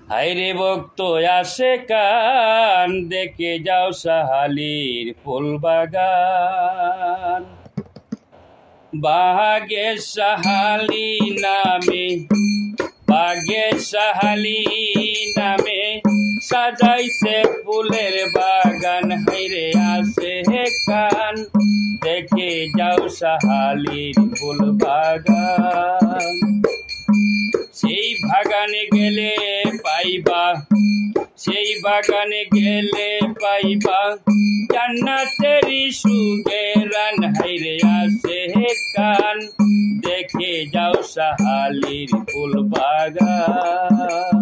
হায়রে ভক্ত আসে কান দেখে যাও সাহালির ফুল বাগান। বাগে সাহালি নামে বাগে সাহালি নামে সাজাইছে ফুলের বাগান। হায়রে আসে কান দেখে যাও সাহালির ফুল বাগান। সেই বাগানে গেলে পাইবা সেই বাগানে গেলে পাইবা জান্নাতেরই সুগেরান। হায়রে আসে কান দেখে যাও সাহালির ফুল বাগান।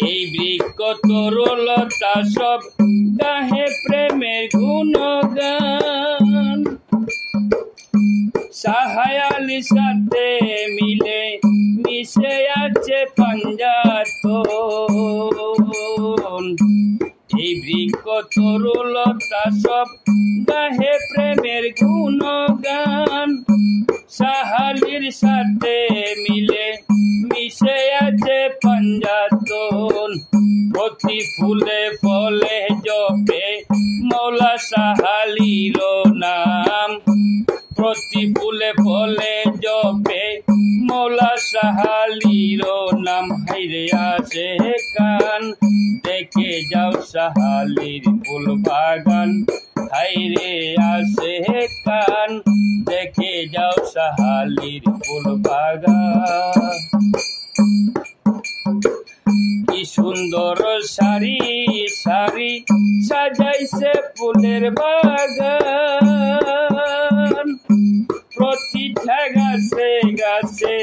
এই বৃক্ষ তরুলতা সব গাহে প্রেমের গুণগান। সাহায়ালির সাথে মিলে মিশে আছে পাঞ্জাতন। এই বৃক্ষ তরুলতা সব গাহে প্রেমের গুণগান। সাহালির সাথে মিলে মিশে আছে পাঞ্জাতন। প্রতি ফুলে ফলে জপে মৌলা সাহালির নাম। প্রতি ফুলে ফলে জপে মৌলা সাহালির নাম। হায়রে আসে কান দেখে যাও সাহালির ফুল বাগান। হায়রে আসে কান দেখে যাও সাহালির ফুল বাগান। কি সুন্দর সারি সারি সাজাইছে ফুলের বাগান। প্রতিটা গাছে গাছে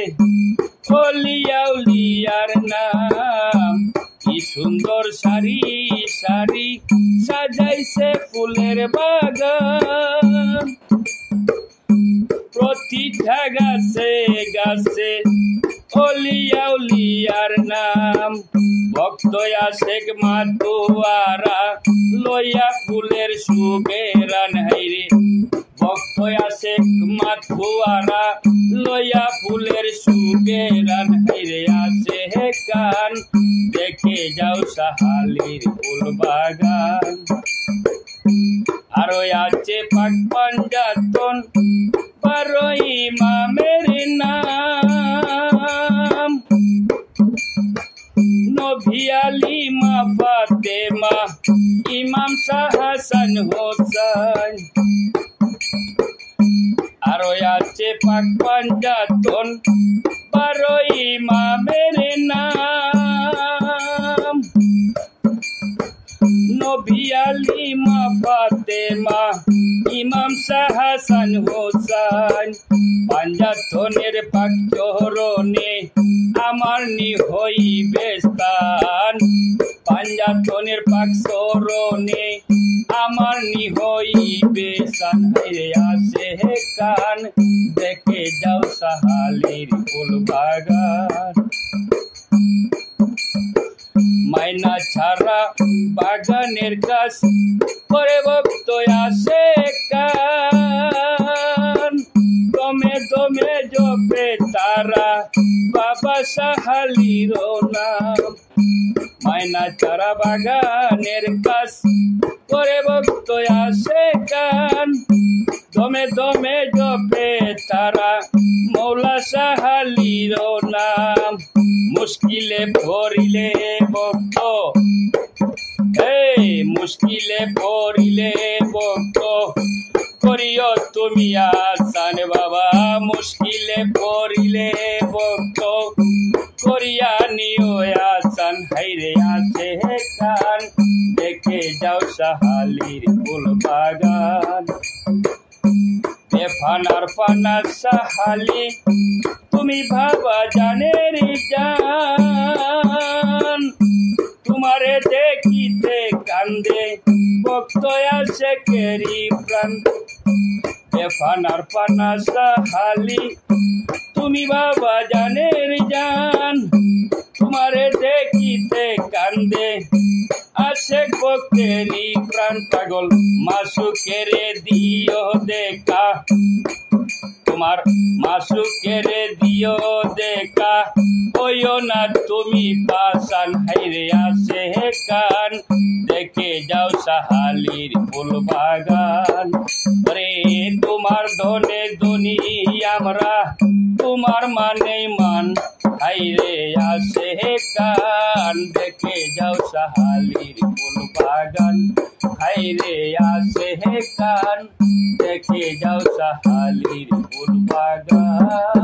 অলিয়া উলিয়ার নাম। কি সুন্দর সারি সারি সাজাইছে ফুলের বাগান। প্রতিটা গাছে গাছে অলিয়া উলিয়ার নাম। ভক্ত আশেক মাতুয়ারা লইয়া ফুলের সুগেরান। হায়রে ভক্ত আশেক মাতুয়ারা লইয়া ফুলের সুগেরান। হায়রে আসে কান দেখে যাও সাহালির ফুল বাগান। আরো আছে পাক পাঞ্জাতন 12 ইমামের নাম। নবী আলী মা ফাতেমা ইমাম শাহ হাসান হোসেন। আরো আছে পাক পাঞ্জাতন 12 ইমামের নাম। নবী আলী মা ফাতেমা ইমাম শাহ হাসান হোসেন। পাঞ্জাতনের পাক চরণে আমার নি হইবে স্থান। পাঞ্জাতনের পাক চরণে আমার নি হইবে স্থান। হায়রে আসে কান দেখে যাও সাহালির ফুল বাগান। মাইনা ছাড়া বাগানের কাজ করে ভক্ত আসে কান। দমে দমে জপে তারা বাবা সাহালির নাম। মাইনা ছাড়া বাগানের কাজ করে ভক্ত আসে কান। দমে দমে জপে তারা মৌলা সাহালির নাম। মুশকিলে পড়িলে ভক্ত মুশকিলে পড়িলে ভক্ত করিও তুমি আসান বাবা। মুশকিলে পড়িলে ভক্ত করিয়া নিও আসান। হায়রে আসে কান দেখে যাও সাহালির ফুল বাগান। বেফানার ফানা সাহালি তুমি ভাবা জানের জান। তোমারে দেখিতে কান্দে ভক্ত আসে কেরি প্রাণ। বেফানার ফানা সাহালি তুমি বাবা জানের জান। তোমারে দেখিতে কান্দে আসে ভক্তেরি প্রাণ। পাগল মাসুকেরে দিও দেখা তোমার মাসুকেরে দিও দেখা। ও হইও না তুমি পাশান, হাইরে আছে কান দেখে যাও সাহালির ফুল বাগান। রে তোমার ধনে ধনী আমরা, তোমার মানে মান, হাইরে আছে কান দেখে যাও সাহালির ফুল বাগান। হাইরে আছে কান দেখে যাও সাহালির ফুল বাগান।